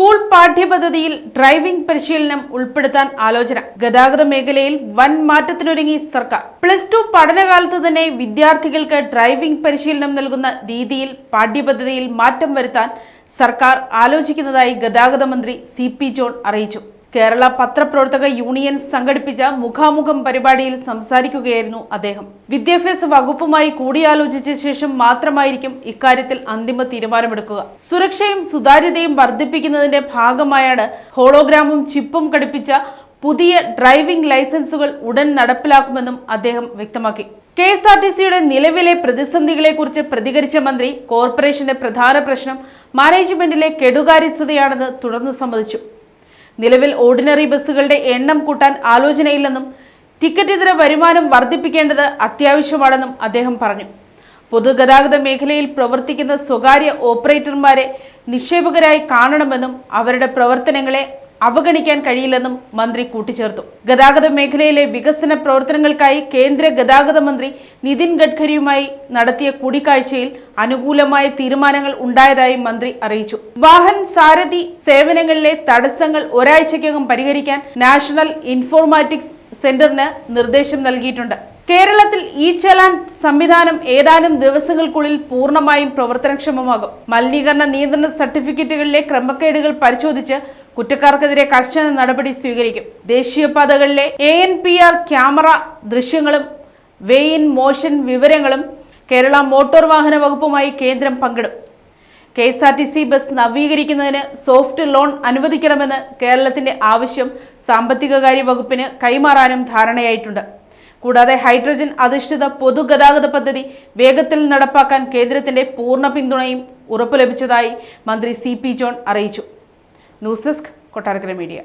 School പാഠ്യപദ്ധതിയിൽ driving പരിശീലനം ഉൾപ്പെടുത്താൻ ആലോചന. ഗതാഗത മേഖലയിൽ വൻ മാറ്റത്തിനൊരുങ്ങി സർക്കാർ. +2 പഠനകാലത്ത് തന്നെ വിദ്യാർത്ഥികൾക്ക് ഡ്രൈവിംഗ് പരിശീലനം നൽകുന്ന രീതിയിൽ പാഠ്യപദ്ധതിയിൽ മാറ്റം വരുത്താൻ സർക്കാർ ആലോചിക്കുന്നതായി ഗതാഗത മന്ത്രി CP ജോൺ അറിയിച്ചു. കേരള പത്രപ്രവർത്തക യൂണിയൻ സംഘടിപ്പിച്ച മുഖാമുഖം പരിപാടിയിൽ സംസാരിക്കുകയായിരുന്നു അദ്ദേഹം. വിദ്യാഭ്യാസ വകുപ്പുമായി കൂടിയാലോചിച്ച ശേഷം മാത്രമായിരിക്കും ഇക്കാര്യത്തിൽ അന്തിമ തീരുമാനമെടുക്കുക. സുരക്ഷയും സുതാര്യതയും വർദ്ധിപ്പിക്കുന്നതിന്റെ ഭാഗമായാണ് ഹോളോഗ്രാമും ചിപ്പും ഘടിപ്പിച്ച പുതിയ ഡ്രൈവിംഗ് ലൈസൻസുകൾ ഉടൻ നടപ്പിലാക്കുമെന്നും അദ്ദേഹം വ്യക്തമാക്കി. KSRTCയുടെ നിലവിലെ പ്രതിസന്ധികളെക്കുറിച്ച് പ്രതികരിച്ച മന്ത്രി കോർപ്പറേഷന്റെ പ്രധാന പ്രശ്നം മാനേജ്മെന്റിലെ കെടുകാര്യസ്ഥതയാണെന്ന് തുടർന്ന് സമ്മതിച്ചു. നിലവിൽ ഓർഡിനറി ബസ്സുകളുടെ എണ്ണം കൂട്ടാൻ ആലോചനയില്ലെന്നും ടിക്കറ്റ് ഇതര വരുമാനം വർദ്ധിപ്പിക്കേണ്ടത് അത്യാവശ്യമാണെന്നും അദ്ദേഹം പറഞ്ഞു. പൊതുഗതാഗത മേഖലയിൽ പ്രവർത്തിക്കുന്ന സ്വകാര്യ ഓപ്പറേറ്റർമാരെ നിക്ഷേപകരായി കാണണമെന്നും അവരുടെ പ്രവർത്തനങ്ങളെ അവഗണിക്കാൻ കഴിയില്ലെന്നും മന്ത്രി കൂട്ടിച്ചേർത്തു. ഗതാഗത മേഖലയിലെ വികസന പ്രവർത്തനങ്ങൾക്കായി കേന്ദ്ര ഗതാഗത മന്ത്രി നിതിൻ ഗഡ്കരിയുമായി നടത്തിയ കൂടിക്കാഴ്ചയിൽ അനുകൂലമായ തീരുമാനങ്ങൾ ഉണ്ടായതായി മന്ത്രി അറിയിച്ചു. വാഹൻ സാരഥി സേവനങ്ങളിലെ തടസ്സങ്ങൾ ഒരാഴ്ചയ്ക്കകം പരിഹരിക്കാൻ നാഷണൽ ഇൻഫോർമാറ്റിക്സ് സെന്ററിന് നിർദ്ദേശം നൽകിയിട്ടുണ്ട്. കേരളത്തിൽ ചലാൻ സംവിധാനം ഏതാനും ദിവസങ്ങൾക്കുള്ളിൽ പൂർണ്ണമായും പ്രവർത്തനക്ഷമമാകും. മലിനീകരണ നിയന്ത്രണ സർട്ടിഫിക്കറ്റുകളിലെ ക്രമക്കേടുകൾ പരിശോധിച്ച് കുറ്റക്കാർക്കെതിരെ കർശന നടപടി സ്വീകരിക്കും. ദേശീയപാതകളിലെ ANPR ക്യാമറ ദൃശ്യങ്ങളും വേ ഇൻ മോഷൻ വിവരങ്ങളും കേരള മോട്ടോർ വാഹന വകുപ്പുമായി കേന്ദ്രം പങ്കിടും. KSRTC ബസ് നവീകരിക്കുന്നതിന് സോഫ്റ്റ് ലോൺ അനുവദിക്കണമെന്ന് കേരളത്തിന്റെ ആവശ്യം സാമ്പത്തികകാര്യ വകുപ്പിന് കൈമാറാനും ധാരണയായിട്ടുണ്ട്. കൂടാതെ ഹൈഡ്രജൻ അധിഷ്ഠിത പൊതുഗതാഗത പദ്ധതി വേഗത്തിൽ നടപ്പാക്കാൻ കേന്ദ്രത്തിന്റെ പൂർണ്ണ പിന്തുണയും ഉറപ്പു ലഭിച്ചതായി മന്ത്രി CP ജോൺ അറിയിച്ചു. News desk, Kottarakkara media.